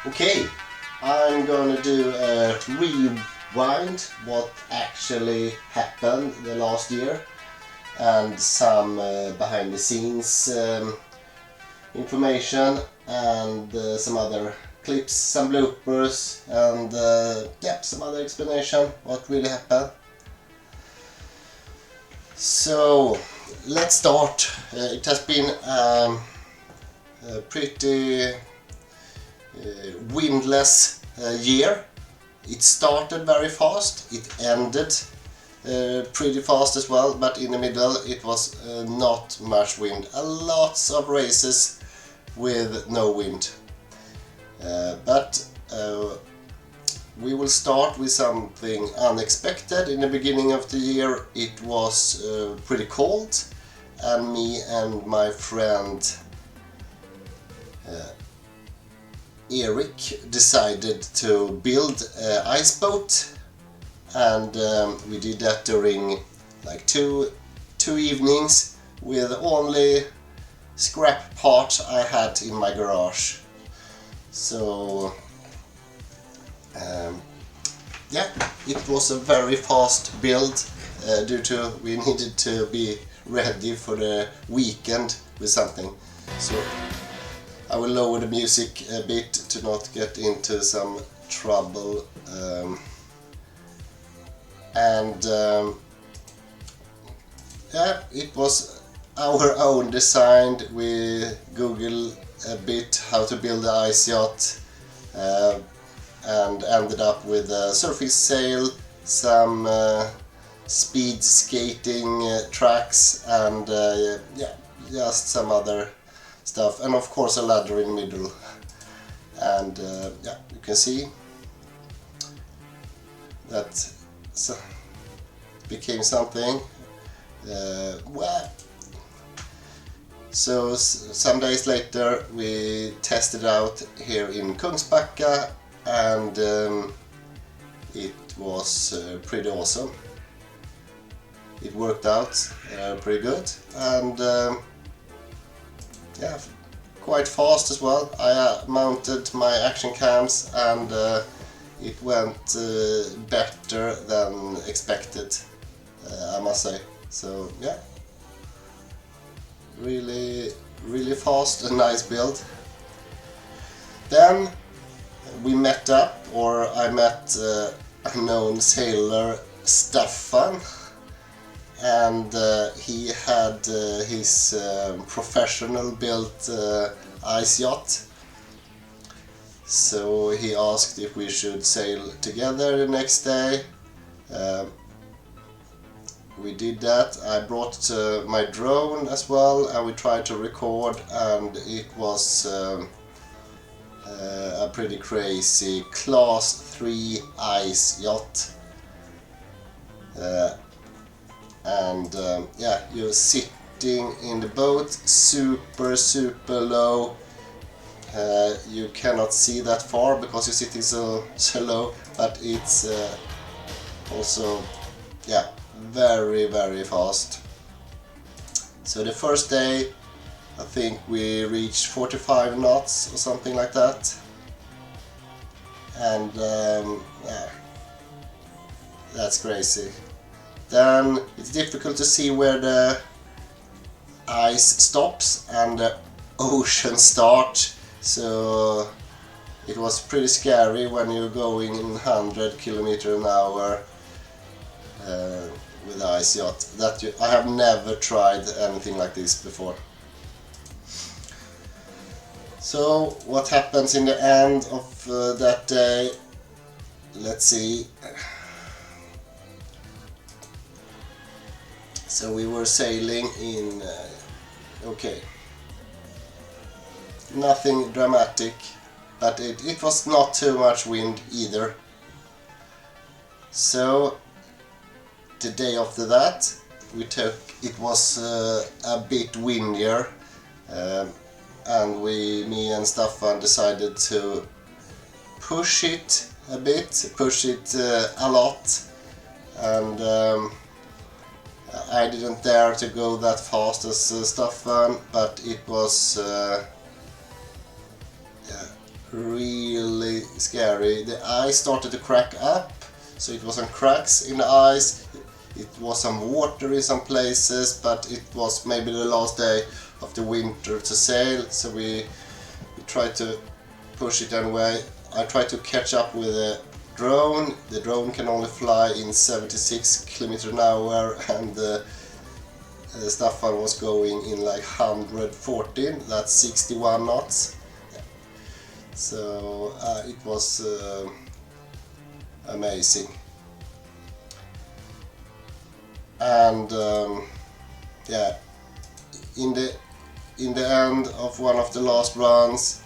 Okay, I'm gonna do a rewind what actually happened the last year and some behind the scenes information and some other clips, some bloopers and some other explanation what really happened. So let's start. It has been a pretty windless year. It started very fast, it ended pretty fast as well, but in the middle it was not much wind. Lots of races with no wind. But we will start with something unexpected. In the beginning of the year it was pretty cold, and me and my friend Eric decided to build an ice boat, and we did that during like two evenings with only scrap parts I had in my garage. So it was a very fast build due to we needed to be ready for the weekend with something. So I will lower the music a bit to not get into some trouble. It was our own design. We Googled a bit how to build the ice yacht and ended up with a surface sail, some speed skating tracks, and just some other stuff, and of course a ladder in the middle. And you can see that became something. So some days later we tested out here in Kungsbacka, and it was pretty awesome. It worked out pretty good, and quite fast as well. I mounted my action cams, and it went better than expected, I must say. So yeah, really fast and nice build. Then we met up, or I met a known sailor, Staffan, and he had his professional built ice yacht. So he asked if we should sail together the next day. We did that. I brought my drone as well, and we tried to record, and it was a pretty crazy class 3 ice yacht. You're sitting in the boat super low. You cannot see that far because you're sitting so low, but it's also very fast. So the first day I think we reached 45 knots or something like that, and that's crazy. Then it's difficult to see where the ice stops and the ocean starts, so it was pretty scary when you're going in 100 km/h with the ice yacht. I have never tried anything like this before. So what happens in the end of that day? Let's see. So we were sailing in nothing dramatic, but it was not too much wind either. So the day after that it was a bit windier, and me and Staffan decided to push it a bit, a lot, and I didn't dare to go that fast as Staffan, but it was really scary. The ice started to crack up, so it was some cracks in the ice. It was some water in some places, but it was maybe the last day of the winter to sail, so we tried to push it anyway. I tried to catch up with a drone. The drone can only fly in 76 km an hour, and Staffan was going in like 114, that's 61 knots. So it was amazing. And yeah, in the end of one of the last runs,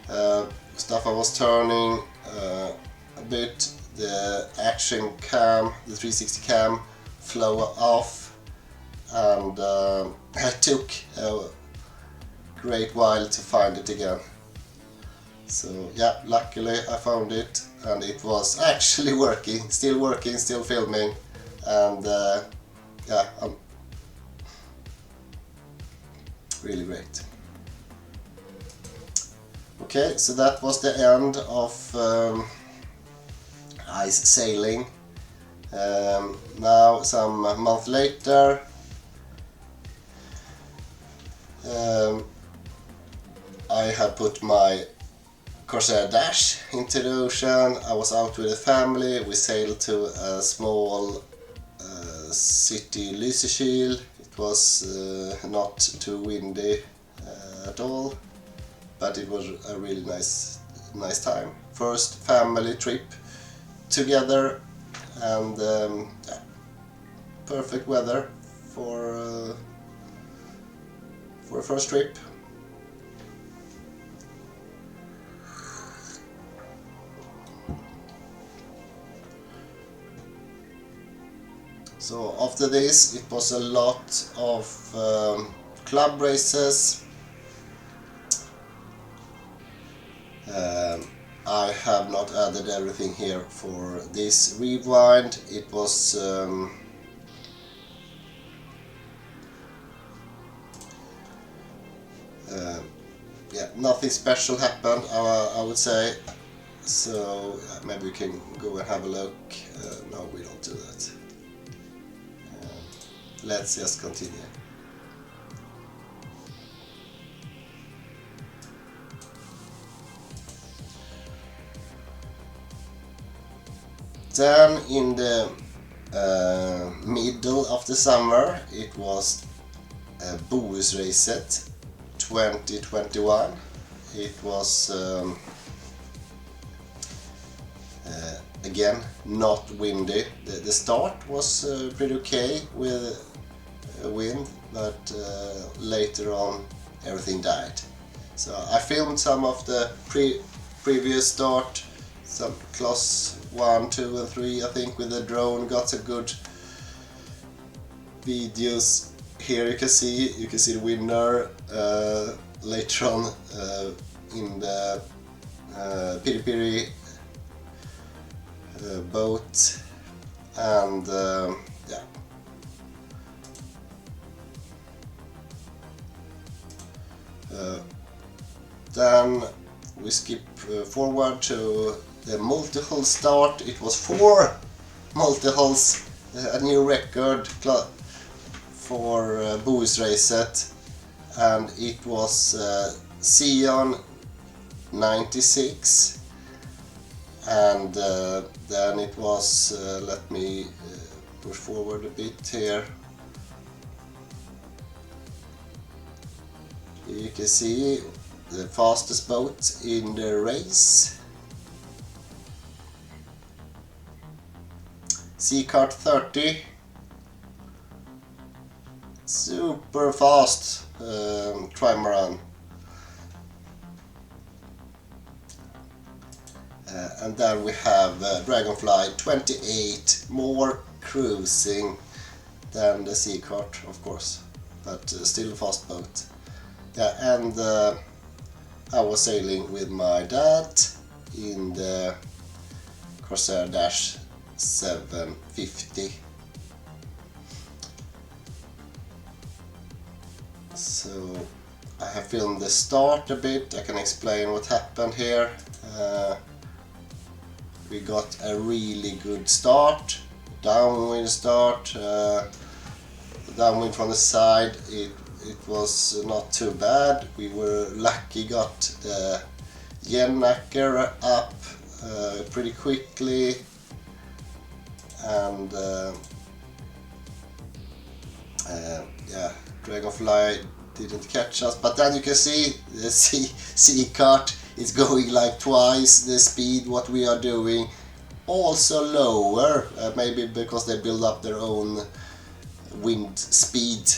Staffan was turning a bit. The action cam, the 360 cam, flew off, and it took a great while to find it again. So yeah, luckily I found it, and it was actually working, still filming, and yeah, really great. Okay, so that was the end of ice sailing. Now, some month later, I have put my Corsair Dash into the ocean. I was out with the family. We sailed to a small city, Lysekil. It was not too windy at all, but it was a really nice time. First family trip together, and yeah, perfect weather for a first trip. So after this, it was a lot of club races. I have not added everything here for this rewind. It was yeah, nothing special happened, I would say. So maybe we can go and have a look. No, we don't do that. Let's just continue. Then in the middle of the summer, it was Bohusracet 2021. It was again not windy. The start was pretty okay with wind, but later on everything died. So I filmed some of the previous start, some class 1, 2 and 3 I think with the drone, got some good videos. Here you can see the winner later on in the Piri Piri boat, and yeah. Then we skip forward to the multi-hull start. It was 4 multi-hulls, a new record for Bohusracet, and it was Sion 96, and then it was let me push forward a bit here. You can see the fastest boat in the race, Seacart 30, super fast trimaran. And then we have Dragonfly 28, more cruising than the Seacart, of course, but still a fast boat. Yeah, and I was sailing with my dad in the Corsair Dash 750. So I have filmed the start a bit. I can explain what happened here. We got a really good start, downwind start, downwind from the side. It was not too bad. We were lucky, got the Jennaker up pretty quickly, and yeah, Dragonfly didn't catch us. But then you can see the sea cart is going like twice the speed what we are doing, also lower, maybe because they build up their own wind speed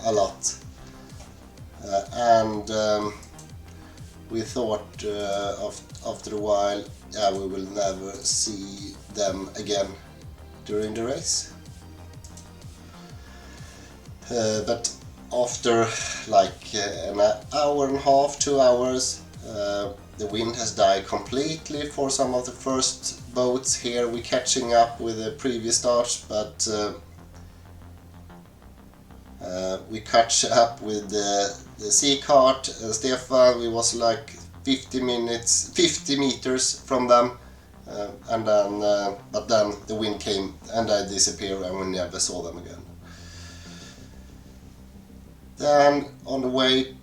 a lot, and we thought after a while, yeah, we will never see them again during the race. But after like an hour and a half, 2 hours, the wind has died completely for some of the first boats here. We're catching up with the previous starts, but we catch up with the sea cart. Stefan, we was like 50 meters from them, and then but then the wind came and they disappeared and we never saw them again. Then on the way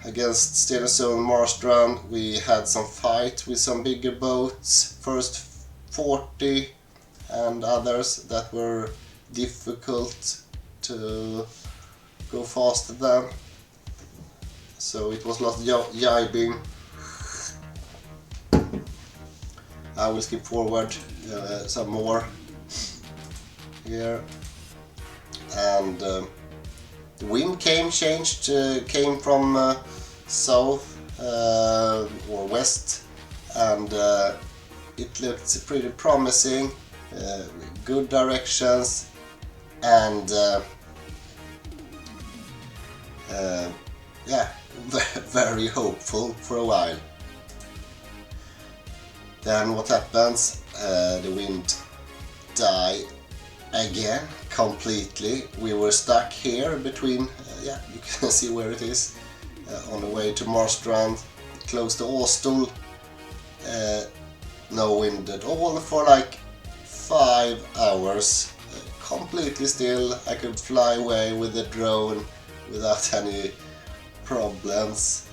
against Stenungsund Marstrand, we had some fight with some bigger boats, first 40 and others that were difficult to go faster than. So it was a lot of jibing. I will skip forward some more here, and the wind came from south or west, and it looked pretty promising, good directions, and yeah, very hopeful for a while. Then what happens? The wind died again completely. We were stuck here between, yeah, you can see where it is, on the way to Marstrand, close to Åstol. No wind at all for like 5 hours, completely still. I could fly away with the drone without any problems,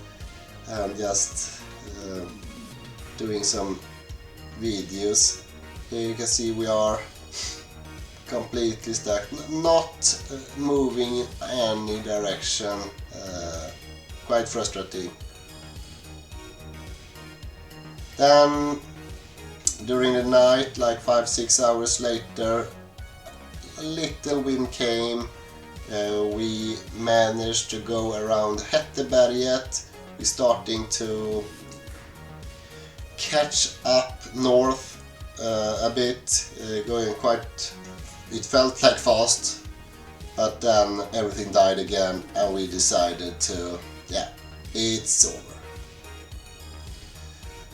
and just doing some videos. Here you can see we are completely stuck, not moving any direction, quite frustrating. Then during the night, like 5-6 hours later, a little wind came. We managed to go around Hetteberget. We're starting to catch up north a bit, going quite, it felt like fast, but then everything died again and we decided to, yeah, it's over.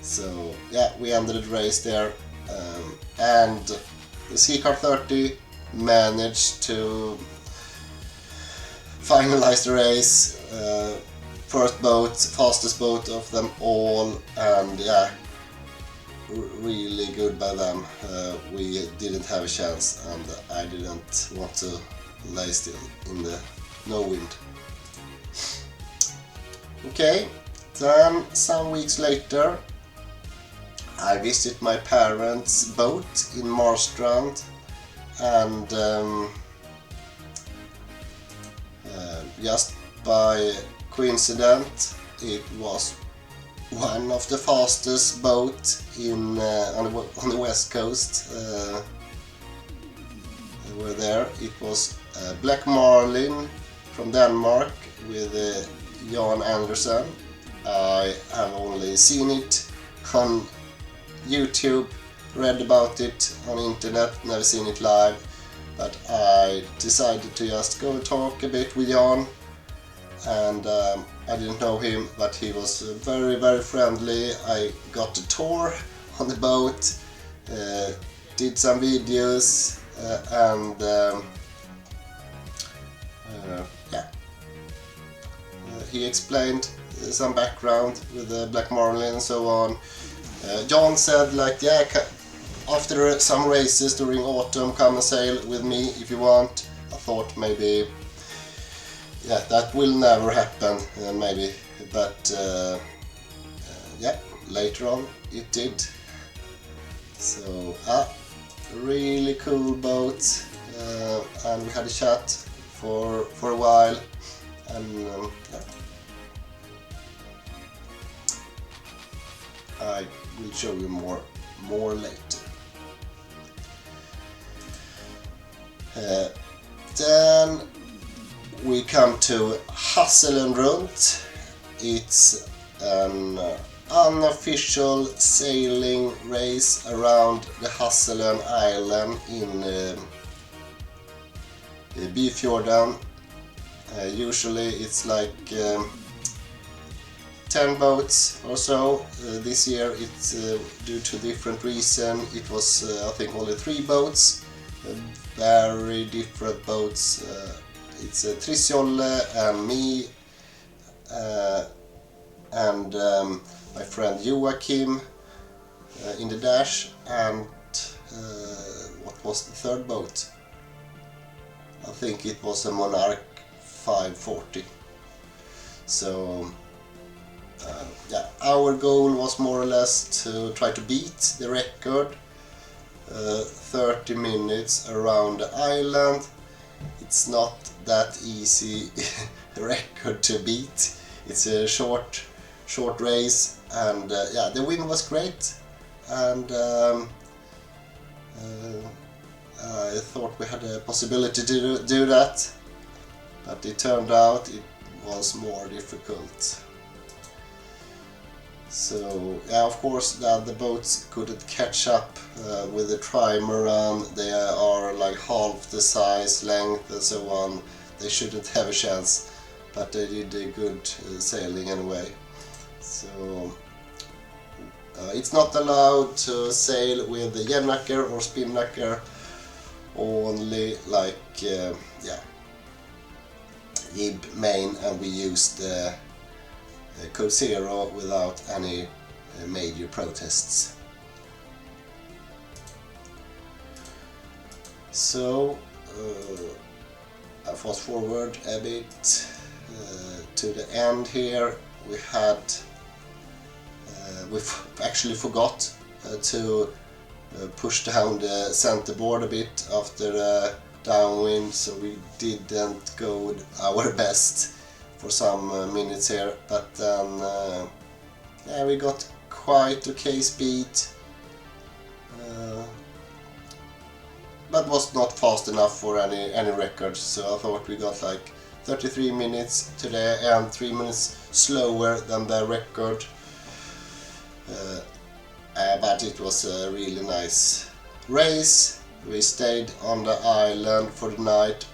So yeah, we ended the race there, and the Seacard 30 managed to finalize the race, first boat, fastest boat of them all, and yeah, really good by them. We didn't have a chance, and I didn't want to lay still in the no wind. Okay, then some weeks later I visit my parents' boat in Marstrand, and just by coincidence it was one of the fastest boat in on the west coast. Were there. It was Black Marlin from Denmark with Jan Andersen. I have only seen it on YouTube, read about it on internet, never seen it live, but I decided to just go and talk a bit with Jan, and I didn't know him, but he was very, very friendly. I got a tour on the boat, did some videos, and yeah, he explained some background with the Black Marlin and so on. John said like, yeah, after some races during autumn, come and sail with me if you want. I thought maybe, yeah, that will never happen, maybe, but yeah, later on it did. So, really cool boat, and we had a chat for a while, and yeah. I will show you more later. Then we come to Hasselrund. It's an unofficial sailing race around the Hasselen Island in Byfjorden. Usually it's like 10 boats or so. This year it's due to different reason. It was I think only 3 boats, very different boats. It's Trisjolle and me and my friend Joachim in the dash, and what was the third boat? I think it was a Monarch 540. So yeah, our goal was more or less to try to beat the record, 30 minutes around the island. It's not that easy record to beat. It's a short race, and yeah, the wind was great, and I thought we had a possibility to do that, but it turned out it was more difficult. So yeah, of course the other boats couldn't catch up with the trimaran. They are like half the size, length and so on. They shouldn't have a chance, but they did a good sailing anyway. So it's not allowed to sail with the Jennaker or Spinnaker, only like yeah, Jib main, and we used the Code Zero without any major protests. So I fast forward a bit to the end here. We had we actually forgot to push down the centerboard a bit after the downwind, so we didn't go our best for some minutes here, but then yeah, we got quite okay speed, but was not fast enough for any records. So I thought we got like 33 minutes today and 3 minutes slower than the record, but it was a really nice race. We stayed on the island for the night,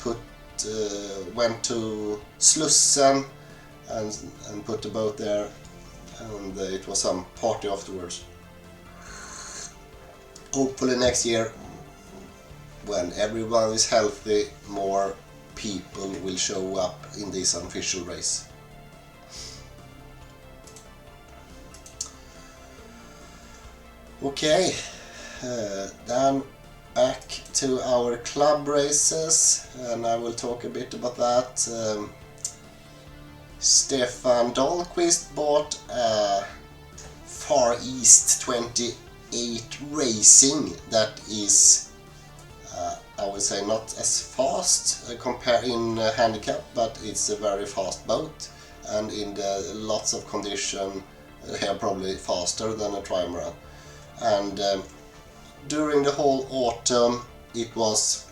went to Slussen and put the boat there, and it was some party afterwards. Hopefully next year, when everyone is healthy, more people will show up in this unofficial race. Okay, then back to our club races, and I will talk a bit about that. Stefan Dahlqvist bought a Far East 28 Racing that is, I would say, not as fast compared in handicap, but it's a very fast boat, and in the lots of condition they are probably faster than a trimaran. And during the whole autumn it was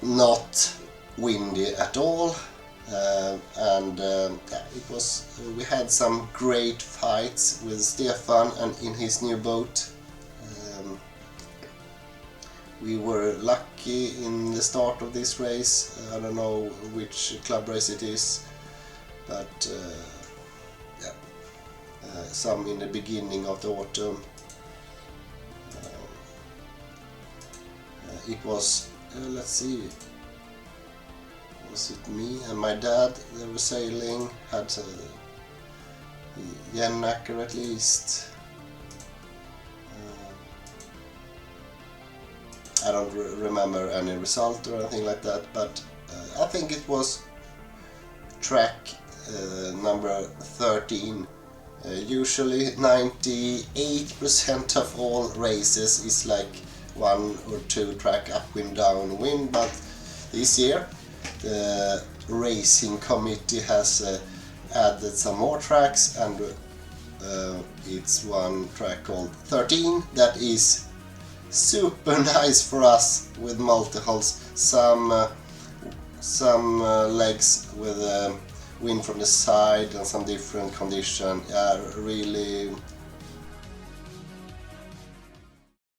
not windy at all, and it was. We had some great fights with Stefan and in his new boat. We were lucky in the start of this race. I don't know which club race it is, but some in the beginning of the autumn. It was, let's see, was it me and my dad? They were sailing. Had Jennaker at least. I don't remember any result or anything like that, but I think it was track number 13. Usually 98% of all races is like 1 or 2 track upwind, downwind, but this year the racing committee has added some more tracks, and it's one track called 13 that is super nice for us with multi-hulls. Some legs with wind from the side and some different condition. Yeah, really